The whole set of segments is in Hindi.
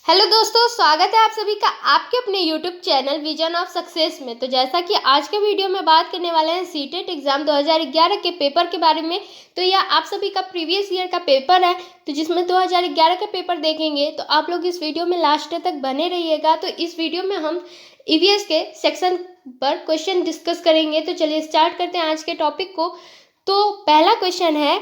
हेलो दोस्तों, स्वागत है आप सभी का आपके अपने YouTube channel vision of success में। तो जैसा कि आज के वीडियो में बात करने वाले हैं सीटेट एग्जाम 2011 के पेपर के बारे में। तो यह आप सभी का प्रीवियस ईयर का पेपर है, तो जिसमें 2011 का पेपर देखेंगे। तो आप लोग इस वीडियो में लास्ट तक बने रहिएगा। तो इस वीडियो में हम ईवीएस के सेक्शन पर क्वेश्चन डिस्कस करेंगे। तो चलिए स्टार्ट करते हैं आज के टॉपिक को। तो पहला क्वेश्चन है,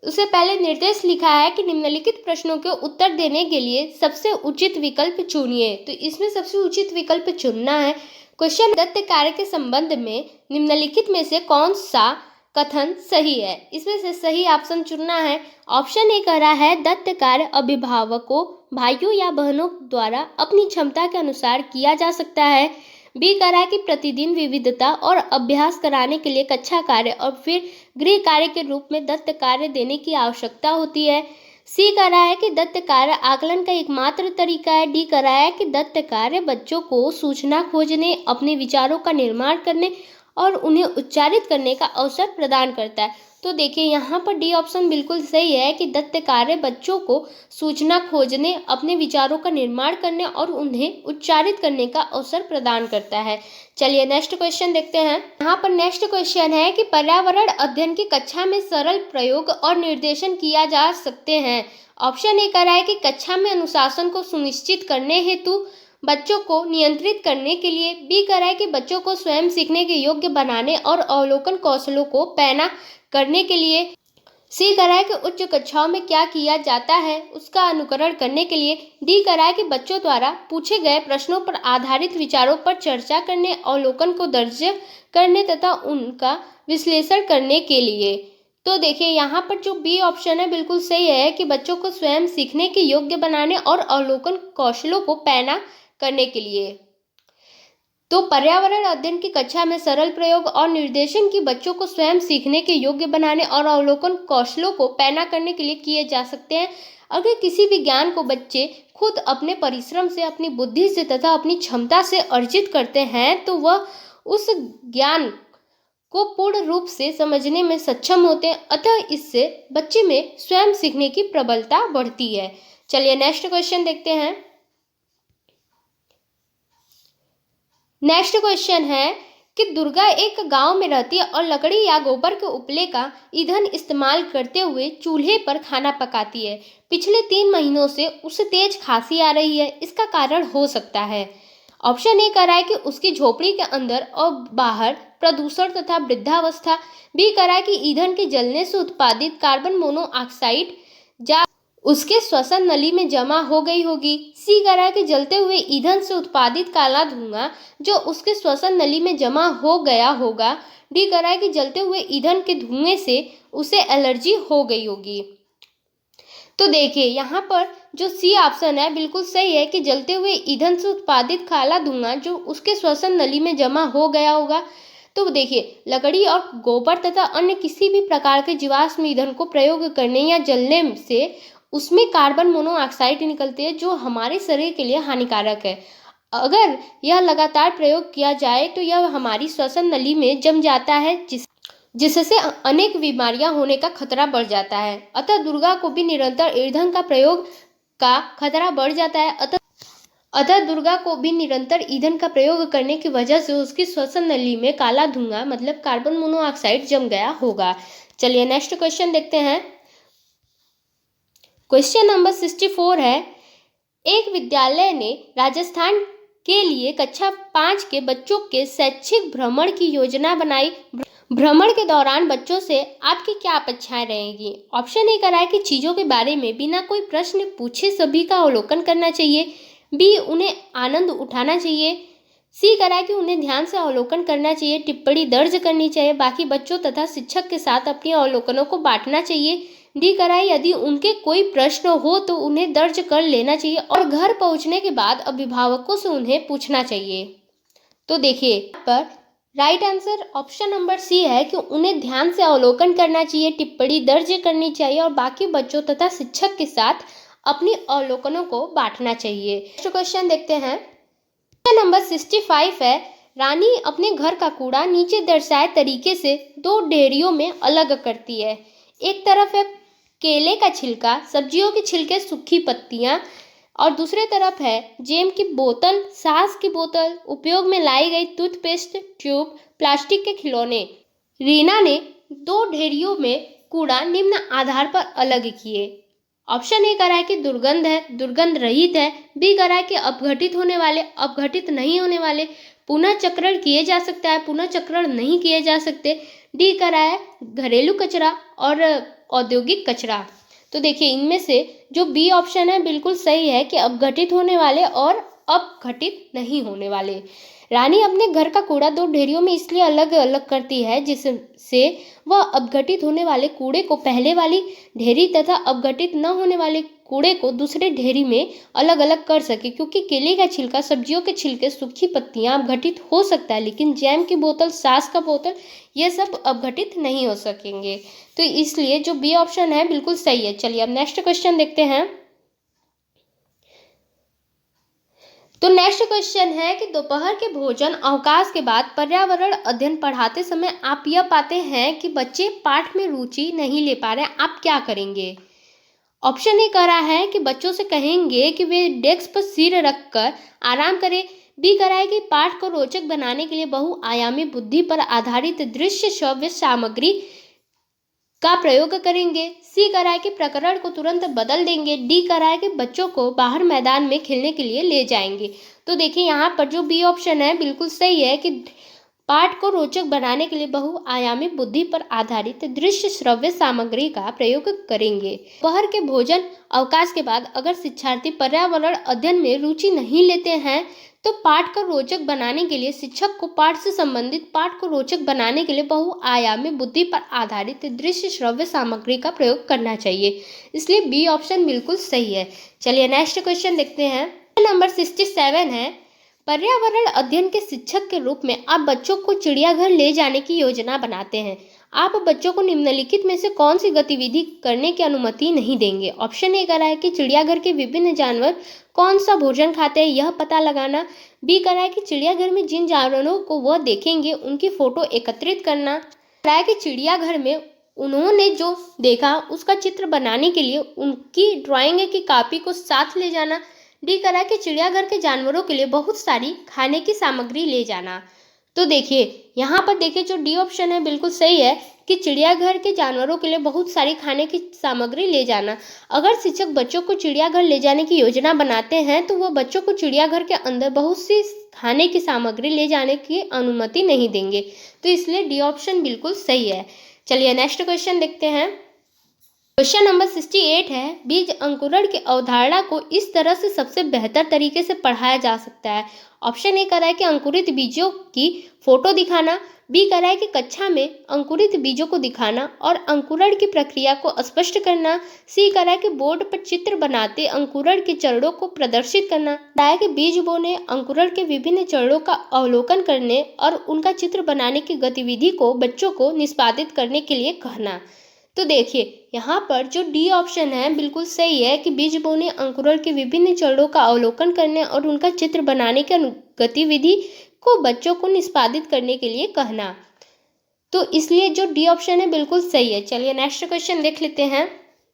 उससे पहले निर्देश लिखा है कि निम्नलिखित प्रश्नों के उत्तर देने के लिए सबसे उचित विकल्प चुनिए। तो इसमें सबसे उचित विकल्प चुनना है। क्वेश्चन, दत्त कार्य के संबंध में निम्नलिखित में से कौन सा कथन सही है? इसमें से सही ऑप्शन चुनना है। ऑप्शन ए कह रहा है दत्त कार्य अभिभावकों, भाइयों या बहनों द्वारा अपनी क्षमता के अनुसार किया जा सकता है। बी कह रहा है कि प्रतिदिन विविधता और अभ्यास कराने के लिए कक्षा कार्य और फिर गृह कार्य के रूप में दत्त कार्य देने की आवश्यकता होती है। सी कह रहा है कि दत्त कार्य आकलन का एकमात्र तरीका है। डी कह रहा है कि दत्त कार्य बच्चों को सूचना खोजने, अपने विचारों का निर्माण करने और उन्हें उच्चारित करने का अवसर प्रदान करता है। तो देखिए यहाँ पर डी ऑप्शन बिल्कुल सही है कि दत्त कार्य बच्चों को सूचना खोजने, अपने विचारों का निर्माण करने और उन्हें उच्चारित करने का अवसर प्रदान करता है। चलिए नेक्स्ट क्वेश्चन देखते हैं। यहाँ पर नेक्स्ट क्वेश्चन है कि पर्यावरण अध्ययन की कक्षा में सरल प्रयोग और निर्देशन किया जा सकते हैं। ऑप्शन ए कह रहा है कि कक्षा में अनुशासन को सुनिश्चित करने हेतु, बच्चों को नियंत्रित करने के लिए। बी कह रहा है कि बच्चों को स्वयं सीखने के योग्य बनाने और अवलोकन कौशलों को पैना करने के लिए। सी कह रहा है कि उच्च कक्षाओं में क्या किया जाता है उसका अनुकरण करने के लिए। डी कह रहा है कि बच्चों द्वारा पूछे गए प्रश्नों पर आधारित विचारों पर चर्चा करने, अवलोकन को दर्ज करने तथा उनका विश्लेषण करने के लिए। तो देखिए यहाँ पर जो बी ऑप्शन है बिल्कुल सही है कि बच्चों को स्वयं सीखने के योग्य बनाने और अवलोकन कौशलों को पैना करने के लिए। तो पर्यावरण अध्ययन की कक्षा में सरल प्रयोग और निर्देशन की बच्चों को स्वयं सीखने के योग्य बनाने और अवलोकन कौशलों को पैना करने के लिए किए जा सकते हैं। अगर किसी भी ज्ञान को बच्चे खुद अपने परिश्रम से, अपनी बुद्धि से तथा अपनी क्षमता से अर्जित करते हैं तो वह उस ज्ञान को पूर्ण रूप से समझने में सक्षम होते हैं। अतः इससे बच्चे में स्वयं सीखने की प्रबलता बढ़ती है। चलिए नेक्स्ट क्वेश्चन देखते हैं। नेक्स्ट क्वेश्चन है कि दुर्गा एक गांव में रहती है और लकड़ी या गोबर के उपले का ईंधन इस्तेमाल करते हुए चूल्हे पर खाना पकाती है। पिछले 3 महीनों से उसे तेज खांसी आ रही है। इसका कारण हो सकता है। ऑप्शन ए कह रहा है कि उसकी झोपड़ी के अंदर और बाहर प्रदूषण तथा वृद्धावस्था। बी कह रहा है कि ईंधन के जलने से उत्पादित कार्बन मोनोऑक्साइड या उसके श्वसन नली में जमा हो गई होगी। सी कह रहा है कि जलते हुए ईंधन से उत्पादित काला धुआं जो उसके श्वसन नली में जमा हो गया होगा। डी कह रहा है कि जलते हुए ईंधन के धुएं से उसे एलर्जी हो गई होगी। तो देखिए यहाँ पर जो सी ऑप्शन है बिल्कुल सही है कि जलते हुए ईंधन से उत्पादित काला धुआं जो उसके श्वसन नली में जमा हो गया होगा। तो देखिए लकड़ी और गोबर तथा अन्य किसी भी प्रकार के जीवाश्म ईंधन को प्रयोग करने या जलने से उसमें कार्बन मोनोऑक्साइड निकलती है जो हमारे शरीर के लिए हानिकारक है। अगर यह लगातार प्रयोग किया जाए तो यह हमारी श्वसन नली में जम जाता है जिससे अनेक बीमारियां होने का खतरा बढ़ जाता है। अतः दुर्गा को भी निरंतर ईंधन का प्रयोग का खतरा बढ़ जाता है। अतः दुर्गा को भी निरंतर ईंधन का प्रयोग करने की वजह से उसकी श्वसन नली में काला धुआं मतलब कार्बन मोनोऑक्साइड जम गया होगा। चलिए नेक्स्ट क्वेश्चन देखते हैं। क्वेश्चन नंबर 64 है, एक विद्यालय ने राजस्थान के लिए कक्षा 5 के बच्चों के शैक्षिक भ्रमण की योजना बनाई। भ्रमण के दौरान बच्चों से आपकी क्या अपेक्षाएं रहेंगी? ऑप्शन ए कह रहा है कि चीज़ों के बारे में बिना कोई प्रश्न पूछे सभी का अवलोकन करना चाहिए। बी उन्हें आनंद उठाना चाहिए। सी कह रहा है कि उन्हें ध्यान से अवलोकन करना चाहिए, टिप्पणी दर्ज करनी चाहिए, बाकी बच्चों तथा शिक्षक के साथ अपनी अवलोकनों को बांटना चाहिए। डी कह रहा है यदि उनके कोई प्रश्न हो तो उन्हें दर्ज कर लेना चाहिए और घर पहुंचने के बाद अभिभावकों से उन्हें पूछना चाहिए। तो देखिए पर right answer option number C है कि उन्हें ध्यान से अवलोकन करना चाहिए, टिप्पणी दर्ज करनी चाहिए और बाकी बच्चों तथा शिक्षक के साथ अपनी अवलोकनों को बांटना चाहिए। नेक्स्ट क्वेश्चन देखते हैं। क्वेश्चन नंबर 65 है, रानी अपने घर का कूड़ा नीचे दर्शाए तरीके से 2 ढेरियों में अलग करती है। एक तरफ है केले का छिलका, सब्जियों के छिलके, सूखी पत्तियां, और दूसरे तरफ है जेम की बोतल, सास की बोतल, उपयोग में लाई गई टूथपेस्ट ट्यूब, प्लास्टिक के खिलौने। रीना ने 2 ढेरियों में कूड़ा निम्न आधार पर अलग किए। ऑप्शन ए कह रहा है कि दुर्गंध है, दुर्गंध रहित है। बी कह रहा है कि अपघटित होने वाले, अपघटित नहीं होने वाले, पुनः चक्रण किए जा सकता है, पुनः चक्रण नहीं किए जा सकते। डी कह रहा है घरेलू कचरा और औद्योगिक कचरा। तो देखिए इनमें से जो बी ऑप्शन है बिल्कुल सही है कि अपघटित होने वाले और अपघटित नहीं होने वाले। रानी अपने घर का कूड़ा 2 ढेरियों में इसलिए अलग अलग करती है जिससे वह अपघटित होने वाले कूड़े को पहले वाली ढेरी तथा अपघटित न होने वाले कूड़े को दूसरे ढेरी में अलग अलग कर सके, क्योंकि केले का छिलका, सब्जियों के छिलके, सूखी पत्तियां अपघटित हो सकता है, लेकिन जैम की बोतल, सास का बोतल, ये सब अपघटित नहीं हो सकेंगे। तो इसलिए जो बी ऑप्शन है बिल्कुल सही है। चलिए अब नेक्स्ट क्वेश्चन देखते हैं। तो नेक्स्ट क्वेश्चन है कि दोपहर के भोजन अवकाश के बाद पर्यावरण अध्ययन पढ़ाते समय आप यह पाते हैं कि बच्चे पाठ में रुचि नहीं ले पा रहे हैं, आप क्या करेंगे? ऑप्शन ए कह रहा है कि बच्चों से कहेंगे कि वे डेस्क पर सिर रखकर आराम करें। बी कह रहा है कि पाठ को रोचक बनाने के लिए बहुआयामी बुद्धि पर आधारित दृश्य श्रव्य सामग्री का प्रयोग करेंगे। सी कह रहा है कि प्रकरण को तुरंत बदल देंगे। डी कह रहा है कि बच्चों को बाहर मैदान में खेलने के लिए ले जाएंगे। तो देखिए यहाँ पर जो बी ऑप्शन है बिल्कुल सही है कि पाठ को रोचक बनाने के लिए बहुआयामी बुद्धि पर आधारित दृश्य श्रव्य सामग्री का प्रयोग करेंगे। दोपहर के भोजन अवकाश के बाद अगर शिक्षार्थी पर्यावरण अध्ययन में रुचि नहीं लेते हैं तो पाठ को रोचक बनाने के लिए शिक्षक को पाठ से संबंधित पाठ को रोचक बनाने के लिए बहुआयामी बुद्धि पर आधारित दृश्य श्रव्य सामग्री का प्रयोग करना चाहिए। इसलिए बी ऑप्शन बिल्कुल सही है। चलिए नेक्स्ट क्वेश्चन देखते हैं। नंबर 67 है, पर्यावरण अध्ययन के शिक्षक के रूप में आप बच्चों को चिड़ियाघर ले जाने की योजना बनाते हैं। आप बच्चों को निम्नलिखित में से कौन सी गतिविधि करने की अनुमति नहीं देंगे? ऑप्शन ए कह रहा है कि चिड़ियाघर के विभिन्न जानवर कौन सा भोजन खाते हैं यह पता लगाना। बी कह रहा है कि चिड़ियाघर में जिन जानवरों को वह देखेंगे उनकी फोटो एकत्रित करना। कह रहा है कि चिड़ियाघर में उन्होंने जो देखा उसका चित्र बनाने के लिए उनकी ड्राइंग की कॉपी को साथ ले जाना। डी कह रहा है कि चिड़ियाघर के जानवरों के लिए बहुत सारी खाने की सामग्री ले जाना। तो देखिए यहाँ पर देखिए जो डी ऑप्शन है बिल्कुल सही है कि चिड़ियाघर के जानवरों के लिए बहुत सारी खाने की सामग्री ले जाना। अगर शिक्षक बच्चों को चिड़ियाघर ले जाने की योजना बनाते हैं तो वह बच्चों को चिड़ियाघर के अंदर बहुत सी खाने की सामग्री ले जाने की अनुमति नहीं देंगे। तो इसलिए डी ऑप्शन बिल्कुल सही है। चलिए नेक्स्ट क्वेश्चन देखते हैं। क्वेश्चन नंबर 68 है, बीज अंकुरण की अवधारणा को इस तरह से सबसे बेहतर तरीके से पढ़ाया जा सकता है। ऑप्शन ए कह रहा है कि अंकुरित बीजों की फोटो दिखाना। बी कह रहा है कि कक्षा में अंकुरित बीजों को दिखाना और अंकुरण की प्रक्रिया को स्पष्ट करना। सी कह रहा है कि बोर्ड पर चित्र बनाते अंकुरण के चरणों को प्रदर्शित करना। कहा है कि बीज बोने, अंकुरण के विभिन्न चरणों का अवलोकन करने और उनका चित्र बनाने की गतिविधि को बच्चों को निष्पादित करने के लिए कहना। तो देखिए यहाँ पर जो डी ऑप्शन है बिल्कुल सही है कि बीज बोने, अंकुरण के विभिन्न चरणों का अवलोकन करने और उनका चित्र बनाने की गतिविधि को बच्चों को निष्पादित करने के लिए कहना। तो इसलिए जो डी ऑप्शन है बिल्कुल सही है। चलिए नेक्स्ट क्वेश्चन देख लेते हैं।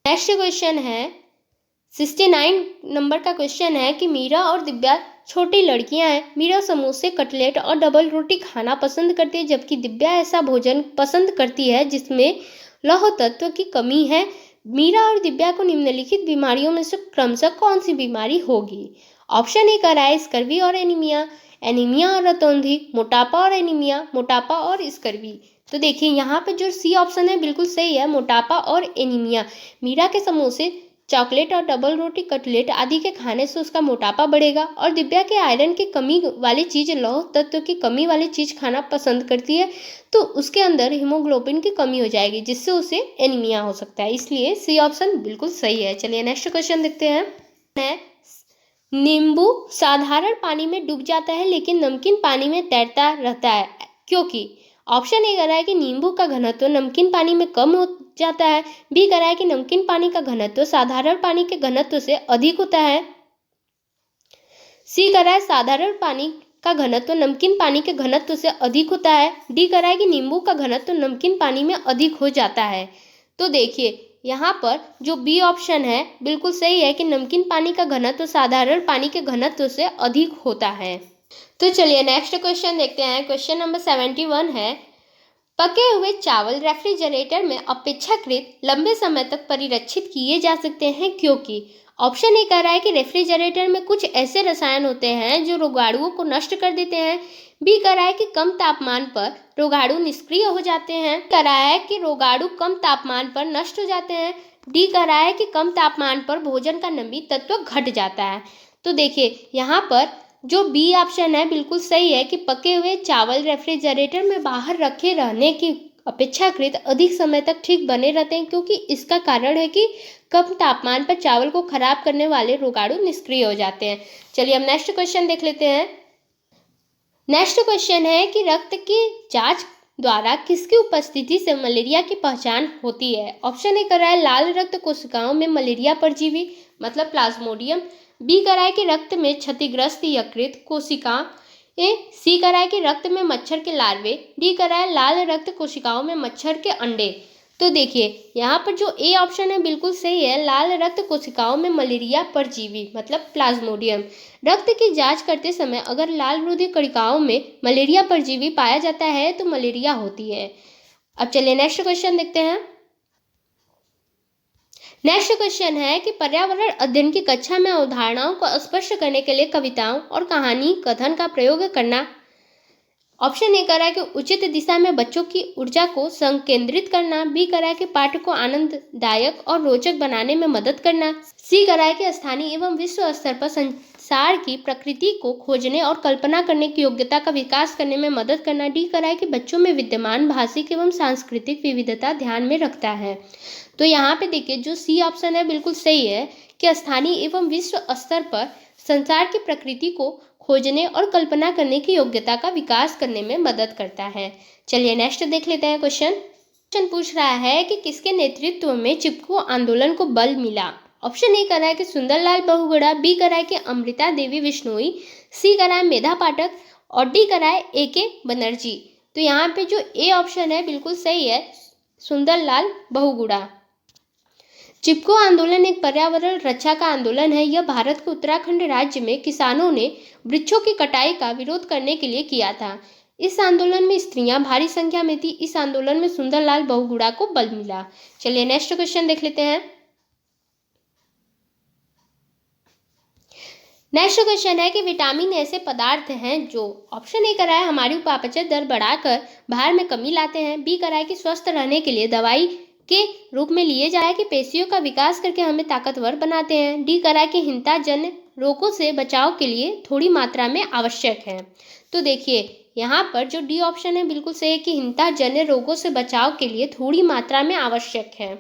नेक्स्ट क्वेश्चन है 69 नंबर का क्वेश्चन है कि मीरा और दिव्या छोटी लड़कियां हैं। मीरा समोसे, कटलेट और डबल रोटी खाना पसंद करती है, जबकि दिव्या ऐसा भोजन पसंद करती है जिसमें लौह तत्व की कमी है। मीरा और दिव्या को निम्नलिखित बीमारियों में से क्रमशः कौन सी बीमारी होगी? ऑप्शन ए कह रहा है स्कर्वी और एनीमिया, एनीमिया और रतौंधी, मोटापा और एनीमिया, मोटापा और स्कर्वी। तो देखिए यहाँ पे जो सी ऑप्शन है बिल्कुल सही है, मोटापा और एनीमिया। मीरा के समोसे, चॉकलेट और डबल रोटी, कटलेट आदि के खाने से उसका मोटापा बढ़ेगा और दिव्या के आयरन की कमी वाली चीज़, लौह तत्व की कमी वाली चीज़ खाना पसंद करती है, तो उसके अंदर हीमोग्लोबिन की कमी हो जाएगी जिससे उसे एनीमिया हो सकता है। इसलिए सी ऑप्शन बिल्कुल सही है। चलिए नेक्स्ट क्वेश्चन देखते हैं। नींबू साधारण पानी में डूब जाता है लेकिन नमकीन पानी में तैरता रहता है, क्योंकि ऑप्शन ए कह रहा है कि नींबू का घनत्व नमकीन पानी में कम हो जाता है। बी कह रहा है कि नमकीन पानी का घनत्व साधारण पानी के घनत्व से अधिक होता है। सी कह रहा है साधारण पानी का घनत्व नमकीन पानी के घनत्व से अधिक होता है। डी कह रहा है कि नींबू का घनत्व नमकीन पानी में अधिक हो जाता है। तो देखिए यहाँ पर जो बी ऑप्शन है बिल्कुल सही है कि नमकीन पानी का घनत्व साधारण पानी के घनत्व से अधिक होता है। तो चलिए नेक्स्ट क्वेश्चन देखते हैं। क्वेश्चन नंबर 71 है, पके हुए चावल रेफ्रिजरेटर में अपेक्षाकृत लंबे समय तक परिरक्षित किए जा सकते हैं क्योंकि। ऑप्शन ए कह रहा है कि रेफ्रिजरेटर में कुछ ऐसे रसायन होते हैं जो रोगाणुओं को नष्ट कर देते हैं। बी कह रहा है कि कम तापमान पर रोगाणु निष्क्रिय हो जाते हैं। कह रहा है कि रोगाणु कम तापमान पर नष्ट हो जाते हैं। डी कह रहा है कि कम तापमान पर भोजन का नमी तत्व घट जाता है। तो देखिए यहाँ पर जो बी ऑप्शन है बिल्कुल सही है कि पके हुए चावल रेफ्रिजरेटर में बाहर रखे रहने की अपेक्षाकृत अधिक समय तक ठीक बने रहते हैं क्योंकि इसका कारण है कि कम तापमान पर चावल को खराब करने वाले रोगाणु निष्क्रिय हो जाते हैं। चलिए हम नेक्स्ट क्वेश्चन देख लेते हैं। नेक्स्ट क्वेश्चन है कि रक्त की जांच द्वारा किसकी उपस्थिति से मलेरिया की पहचान होती है। ऑप्शन ए कर रहा है लाल रक्त कोशिकाओं में मलेरिया परजीवी मतलब प्लाज्मोडियम। बी कर रहा है कि रक्त में क्षतिग्रस्त यकृत कोशिका। सी कर रहा है कि रक्त में मच्छर के लार्वे। डी कर रहा है लाल रक्त कोशिकाओं में मच्छर के अंडे। तो देखिए यहाँ पर जो ए ऑप्शन है बिल्कुल सही है, लाल रक्त कोशिकाओं में मलेरिया परजीवी मतलब प्लाज्मोडियम। रक्त की जांच करते समय अगर लाल हृदय कणिकाओं में मलेरिया परजीवी पाया जाता है तो मलेरिया होती है। अब चलिए नेक्स्ट क्वेश्चन देखते हैं। नेक्स्ट क्वेश्चन है कि पर्यावरण अध्ययन की कक्षा में अवधारणाओं को स्पष्ट करने के लिए कविताओं और कहानी कथन का प्रयोग करना। ऑप्शन ए कर रहा है कि उचित दिशा में बच्चों की ऊर्जा को संकेंद्रित करना। बी कर रहा है कि पाठ को आनंददायक और रोचक बनाने में मदद करना। सी कर रहा है कि स्थानीय एवं विश्व स्तर पर संसार की प्रकृति को खोजने और कल्पना करने की योग्यता का विकास करने में मदद करना। डी कर रहा है कि बच्चों में विद्यमान भाषिक एवं सांस्कृतिक विविधता ध्यान में रखता है। तो यहाँ पे देखिए जो सी ऑप्शन है बिल्कुल सही है कि स्थानीय एवं विश्व स्तर पर संसार की प्रकृति को खोजने और कल्पना करने की योग्यता का विकास करने में मदद करता है। चलिए नेक्स्ट देख लेते हैं। क्वेश्चन पूछ रहा है कि किसके नेतृत्व में चिपको आंदोलन को बल मिला। ऑप्शन ए कर रहा है कि सुंदरलाल बहुगुणा। बी कर रहा है कि अमृता देवी बिश्नोई। सी कर रहा है मेधा पाठक और डी कर रहा है ए.के. बनर्जी। तो यहाँ पे जो ए ऑप्शन है बिल्कुल सही है, सुंदरलाल बहुगुणा। चिपको आंदोलन एक पर्यावरण रक्षा का आंदोलन है। यह भारत के उत्तराखंड राज्य में किसानों ने वृक्षों की कटाई का विरोध करने के लिए किया था। इस आंदोलन में स्त्रियां भारी संख्या में थी। इस आंदोलन में सुंदरलाल बहुगुणा को बल मिला। चलिए नेक्स्ट क्वेश्चन देख लेते हैं। नेक्स्ट क्वेश्चन है कि विटामिन ऐसे पदार्थ हैं जो। ऑप्शन ए कर रहा है हमारी उपापचय दर बढ़ाकर भार में कमी लाते हैं। बी कर रहा है कि स्वस्थ रहने के लिए दवाई के रूप में लिए जाए कि पेशियों का विकास करके हमें ताकतवर बनाते हैं। डी करा कि हिंताजन्य रोगों से बचाव के लिए थोड़ी मात्रा में आवश्यक है। तो देखिए यहाँ पर जो डी ऑप्शन है बिल्कुल सही है कि हिंताजन्य रोगों से बचाव के लिए थोड़ी मात्रा में आवश्यक है।